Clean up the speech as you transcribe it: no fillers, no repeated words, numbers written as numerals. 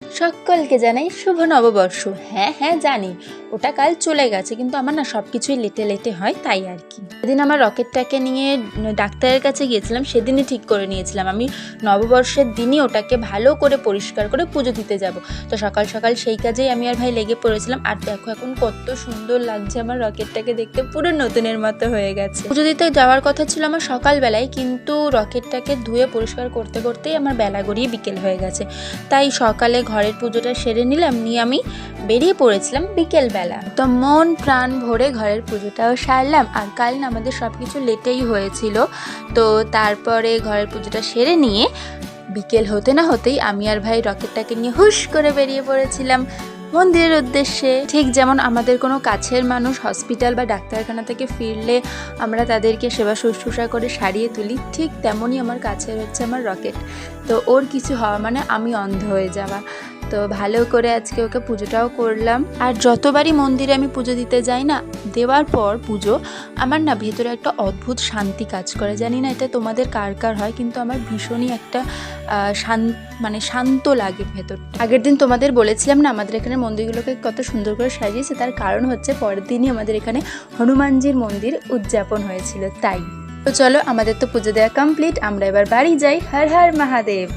সকলকে জানাই শুভ নববর্ষ। হ্যাঁ হ্যাঁ জানি ওটা কাল চলে গেছে, কিন্তু আমার না সব কিছুই লেটে লেটে হয়, তাই আর কি। সেদিন আমার রকেটটাকে নিয়ে ডাক্তারের কাছে গিয়েছিলাম, সেদিনই ঠিক করে নিয়েছিলাম আমি নববর্ষের দিনই ওটাকে ভালো করে পরিষ্কার করে পুজো দিতে যাব। তো সকাল সকাল সেই কাজেই আমি আর ভাই লেগে পড়েছিলাম। আর দেখো এখন কত সুন্দর লাগছে আমার রকেটটাকে দেখতে, পুরো নতুনের মতো হয়ে গেছে। পুজো দিতে যাওয়ার কথা ছিল আমার সকালবেলায়, কিন্তু রকেটটাকে ধুয়ে পরিষ্কার করতে করতেই আমার বেলা গড়িয়ে বিকেল হয়ে গেছে। তাই সকালে ঘরের পুজোটা সেরে নিলাম, নিয়ে আমি বেরিয়ে পড়েছিলাম বিকেলবেলা। তো মন প্রাণ ভরে ঘরের পুজোটাও সারলাম। আর কাল না আমাদের সব কিছু লেটেই হয়েছিল, তো তারপরে ঘরের পুজোটা সেরে নিয়ে বিকেল হতে না হতেই আমি আর ভাই রকেটটাকে নিয়ে হুশ করে বেরিয়ে পড়েছিলাম মন্দিরের উদ্দেশ্যে। ঠিক যেমন আমাদের কোনো কাছের মানুষ হসপিটাল বা ডাক্তারখানা থেকে ফিরলে আমরা তাদেরকে সেবা শুশ্রূষা করে সারিয়ে তুলি, ঠিক তেমনই আমার কাছের হচ্ছে আমার রকেট। তো ওর কিছু হওয়া মানে আমি অন্ধ হয়ে যাওয়া। তো ভালো করে আজকে ওকে পুজোটাও করলাম। আর যতবারই মন্দিরে আমি পুজো দিতে যাই না, দেওয়ার পর পুজো আমার না ভেতরে একটা অদ্ভুত শান্তি কাজ করে। জানি না এটা তোমাদের কার কার হয়, কিন্তু আমার ভীষণই একটা শান্ত লাগে ভেতর। আগের দিন তোমাদের বলেছিলাম না আমাদের এখানে মন্দিরগুলোকে কত সুন্দর করে সাজিয়েছে, তার কারণ হচ্ছে পরের দিনই আমাদের এখানে হনুমানজির মন্দির উদযাপন হয়েছিল, তাই। তো চলো, আমাদের তো পুজো দেওয়া কমপ্লিট, আমরা এবার বাড়ি যাই। হর হর মহাদেব।